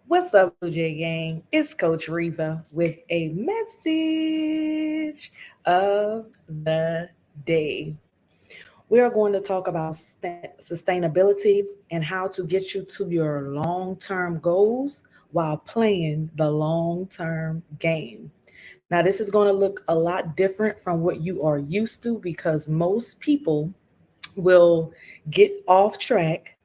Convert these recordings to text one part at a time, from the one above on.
What's up, Blue Jay Gang? It's Coach Reva with a message of the day. We are going to talk about sustainability and how to get you to your long term goals while playing the long term game. Now, this is going to look a lot different from what you are used to because most people will get off track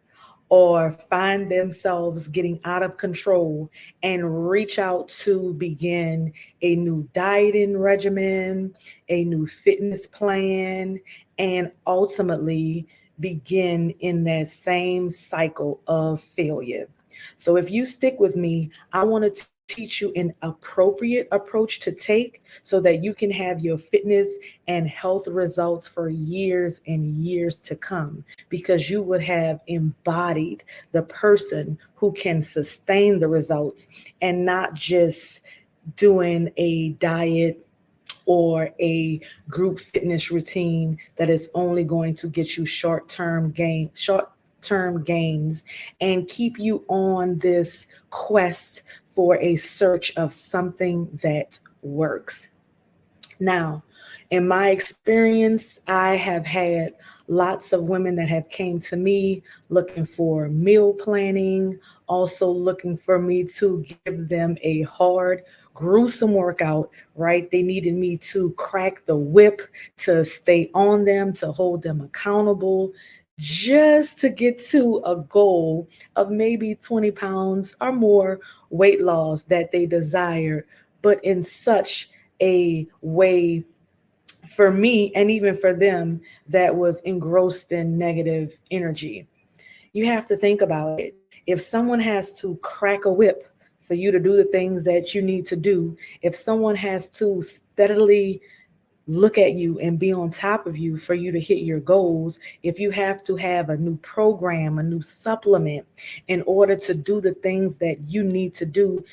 or find themselves getting out of control and reach out to begin a new dieting regimen, a new fitness plan, and ultimately begin in that same cycle of failure. So, if you stick with me, I want to teach you an appropriate approach to take so that you can have your fitness and health results for years and years to come because you would have embodied the person who can sustain the results and not just doing a diet or a group fitness routine that is only going to get you short term gains and keep you on this quest for a search of something that works. Now, in my experience, I have had lots of women that have came to me looking for meal planning, also looking for me to give them a hard, gruesome workout, right? They needed me to crack the whip, to stay on them, to hold them accountable, just to get to a goal of maybe 20 pounds or more weight loss that they desired, but in such a way for me and even for them that was engrossed in negative energy. You have to think about it. If someone has to crack a whip for you to do the things that you need to do, if someone has to steadily look at you and be on top of you for you to hit your goals, if you have to have a new program, a new supplement in order to do the things that you need to do,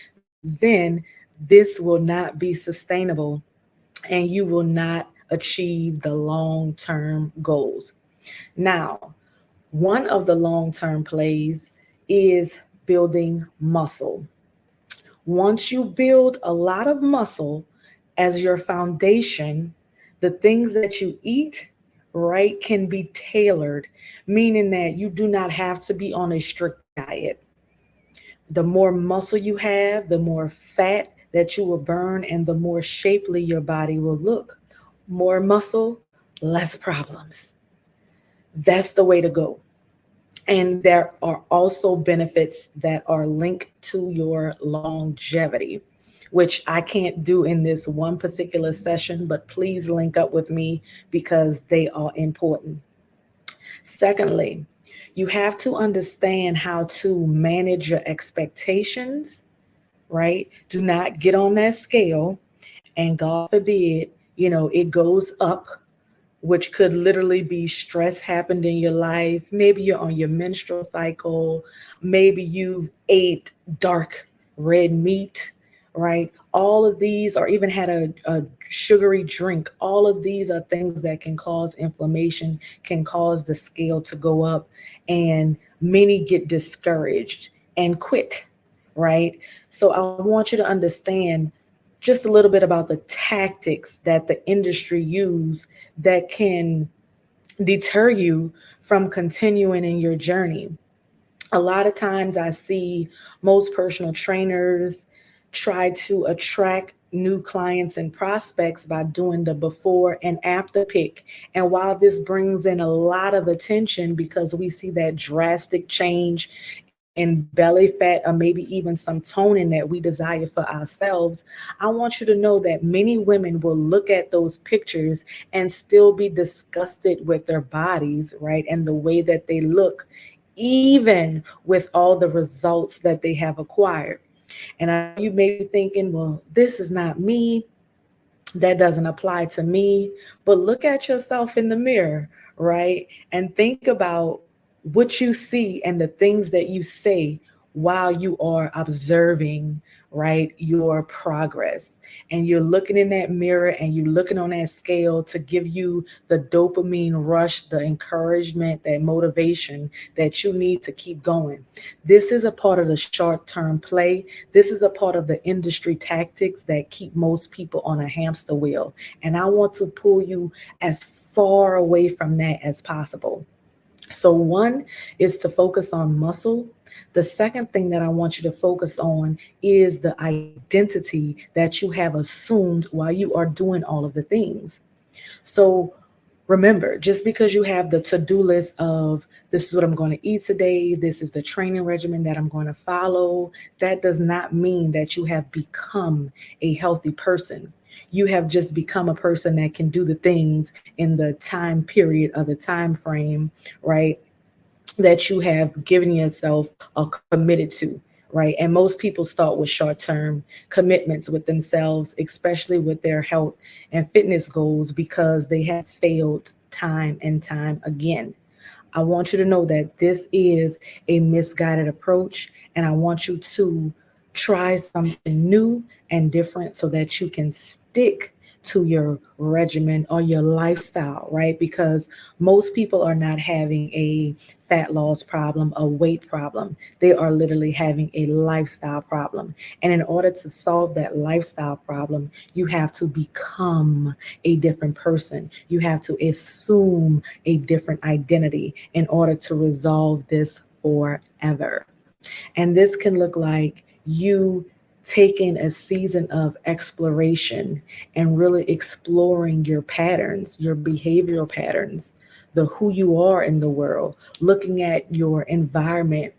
then this will not be sustainable and you will not achieve the long term goals. Now, one of the long term plays is building muscle. Once you build a lot of muscle as your foundation, the things that you eat, right, can be tailored, meaning that you do not have to be on a strict diet. The more muscle you have, the more fat that you will burn, and the more shapely your body will look. More muscle, less problems. That's the way to go. And there are also benefits that are linked to your longevity, which I can't do in this one particular session, but please link up with me because they are important. Secondly, you have to understand how to manage your expectations, right? Do not get on that scale and God forbid, it goes up, which could literally be stress happened in your life. Maybe you're on your menstrual cycle. Maybe you've ate dark red meat, right? All of these, or even had a sugary drink, all of these are things that can cause inflammation, can cause the scale to go up, and many get discouraged and quit, right? So I want you to understand just a little bit about the tactics that the industry use that can deter you from continuing in your journey. A lot of times I see most personal trainers try to attract new clients and prospects by doing the before and after pic. And while this brings in a lot of attention because we see that drastic change in belly fat or maybe even some toning that we desire for ourselves, I want you to know that many women will look at those pictures and still be disgusted with their bodies, right? And the way that they look, even with all the results that they have acquired. And I know you may be thinking, well, this is not me. That doesn't apply to me. But look at yourself in the mirror, right? And think about what you see and the things that you say while you are observing, right, your progress. And you're looking in that mirror and you're looking on that scale to give you the dopamine rush, the encouragement, that motivation that you need to keep going. This is a part of the short term play. This is a part of the industry tactics that keep most people on a hamster wheel. And I want to pull you as far away from that as possible. So, one is to focus on muscle. The second thing that I want you to focus on is the identity that you have assumed while you are doing all of the things. So, remember, just because you have the to-do list of this is what I'm going to eat today, this is the training regimen that I'm going to follow, that does not mean that you have become a healthy person. You have just become a person that can do the things in the time period of the time frame, right? That you have given yourself or committed to, right? And most people start with short term commitments with themselves, especially with their health and fitness goals, because they have failed time and time again. I want you to know that this is a misguided approach, and I want you to try something new and different so that you can stick to your regimen or your lifestyle, right? Because most people are not having a fat loss problem, a weight problem. They are literally having a lifestyle problem. And in order to solve that lifestyle problem, you have to become a different person. You have to assume a different identity in order to resolve this forever. And this can look like you taking a season of exploration and really exploring your patterns, your behavioral patterns, the who you are in the world, looking at your environment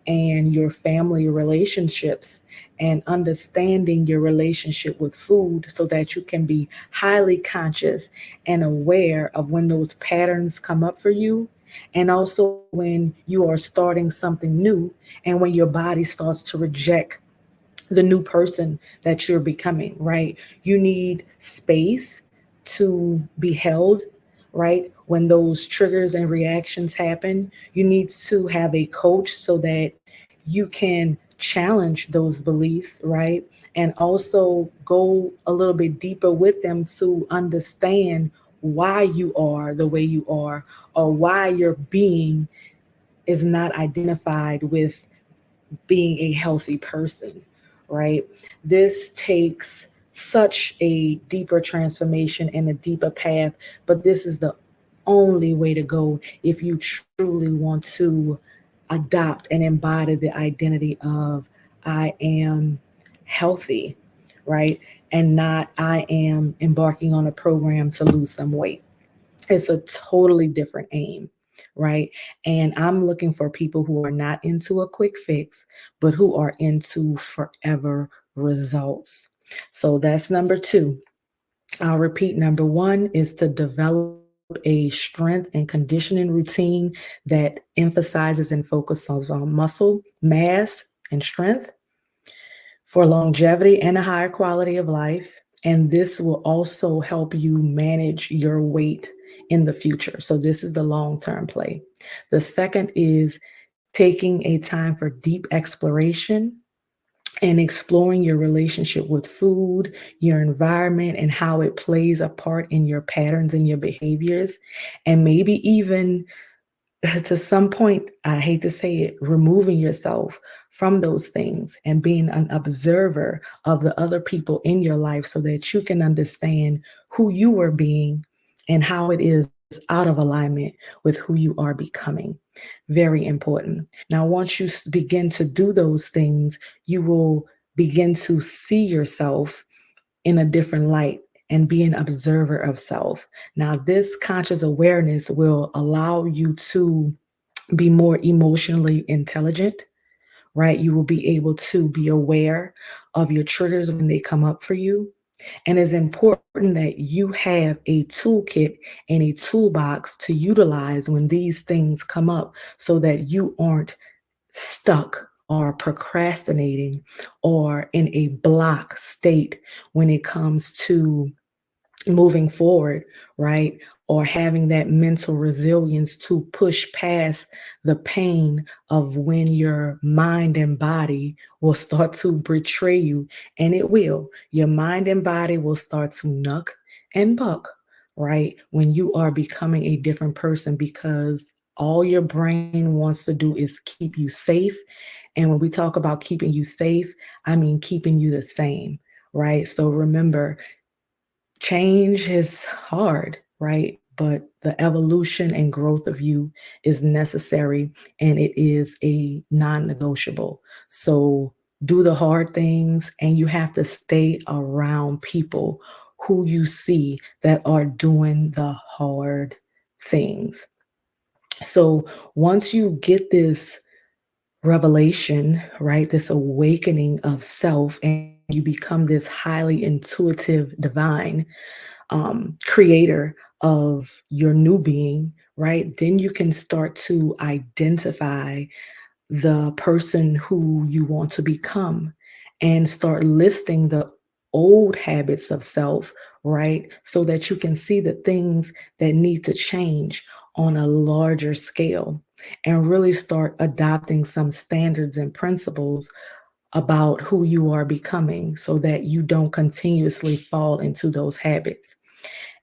and your family relationships and understanding your relationship with food so that you can be highly conscious and aware of when those patterns come up for you, and also when you are starting something new and when your body starts to reject the new person that you're becoming, right? You need space to be held, right? When those triggers and reactions happen, you need to have a coach so that you can challenge those beliefs, right? And also go a little bit deeper with them to understand why you are the way you are, or why your being is not identified with being a healthy person, right? This takes such a deeper transformation and a deeper path, but this is the only way to go if you truly want to adopt and embody the identity of I am healthy, right? And not I am embarking on a program to lose some weight. It's a totally different aim, right? And I'm looking for people who are not into a quick fix, but who are into forever results. So that's number two. I'll repeat. Number one is to develop a strength and conditioning routine that emphasizes and focuses on muscle mass and strength for longevity and a higher quality of life. And this will also help you manage your weight in the future. So, this is the long term play. The second is taking a time for deep exploration and exploring your relationship with food, your environment, and how it plays a part in your patterns and your behaviors. And maybe even to some point, I hate to say it, removing yourself from those things and being an observer of the other people in your life so that you can understand who you are being and how it is out of alignment with who you are becoming. Very important. Now, once you begin to do those things, you will begin to see yourself in a different light and be an observer of self. Now, this conscious awareness will allow you to be more emotionally intelligent, right? You will be able to be aware of your triggers when they come up for you. And it's important that you have a toolkit and a toolbox to utilize when these things come up so that you aren't stuck or procrastinating or in a block state when it comes to moving forward, right? Or having that mental resilience to push past the pain of when your mind and body will start to betray you. And it will. Your mind and body will start to knuck and buck, right? When you are becoming a different person, because all your brain wants to do is keep you safe. And when we talk about keeping you safe, I mean keeping you the same, right? So remember, change is hard, right? But the evolution and growth of you is necessary, and it is a non negotiable. So do the hard things, and you have to stay around people who you see that are doing the hard things. So once you get this revelation, right, this awakening of self, and you become this highly intuitive divine, creator of your new being, right? Then you can start to identify the person who you want to become and start listing the old habits of self, right? So that you can see the things that need to change on a larger scale and really start adopting some standards and principles about who you are becoming so that you don't continuously fall into those habits.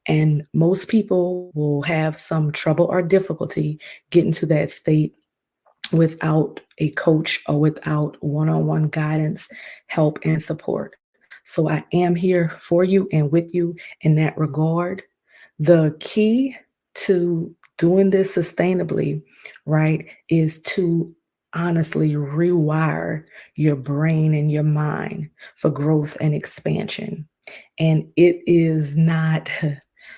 And most people will have some trouble or difficulty getting to that state without a coach or without one on one guidance, help, and support. So I am here for you and with you in that regard. The key to doing this sustainably, right, is to honestly rewire your brain and your mind for growth and expansion. And it is not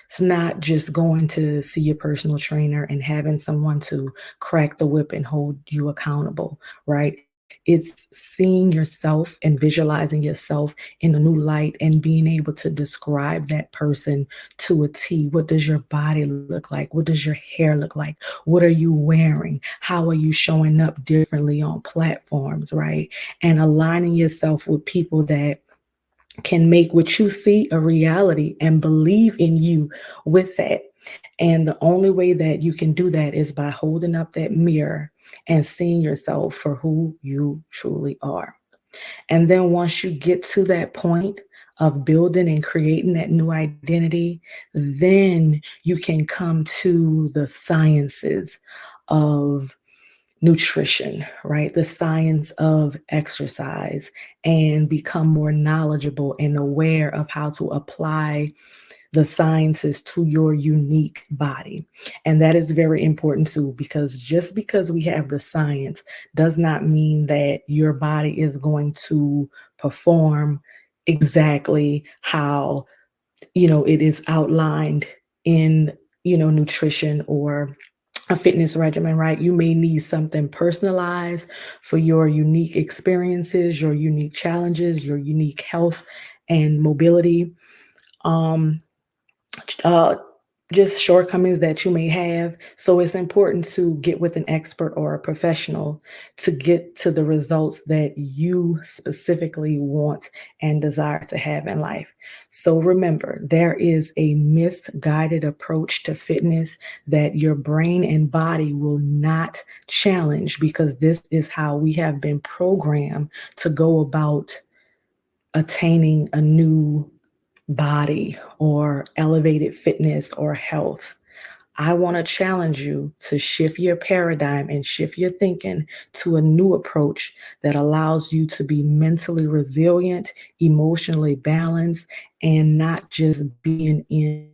it's not just going to see your personal trainer and having someone to crack the whip and hold you accountable, right? It's seeing yourself and visualizing yourself in a new light and being able to describe that person to a T. What does your body look like? What does your hair look like? What are you wearing? How are you showing up differently on platforms, right? And aligning yourself with people that can make what you see a reality and believe in you with that. And the only way that you can do that is by holding up that mirror and seeing yourself for who you truly are. And then once you get to that point of building and creating that new identity, then you can come to the sciences of nutrition, right? The science of exercise, and become more knowledgeable and aware of how to apply the sciences to your unique body. And that is very important too, because just because we have the science does not mean that your body is going to perform exactly how, it is outlined in, nutrition or a fitness regimen, right? You may need something personalized for your unique experiences, your unique challenges, your unique health and mobility. Um, uh, just shortcomings that you may have. So it's important to get with an expert or a professional to get to the results that you specifically want and desire to have in life. So remember, there is a misguided approach to fitness that your brain and body will not challenge, because this is how we have been programmed to go about attaining a new body or elevated fitness or health. I want to challenge you to shift your paradigm and shift your thinking to a new approach that allows you to be mentally resilient, emotionally balanced, and not just being in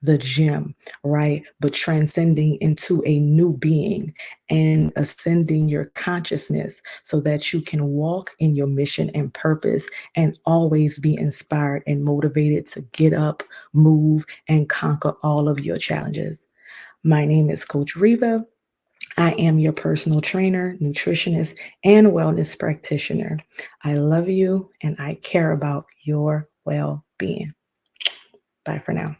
the gym, right? But transcending into a new being and ascending your consciousness so that you can walk in your mission and purpose and always be inspired and motivated to get up, move, and conquer all of your challenges. My name is Coach Riva. I am your personal trainer, nutritionist, and wellness practitioner. I love you and I care about your well being. Bye for now.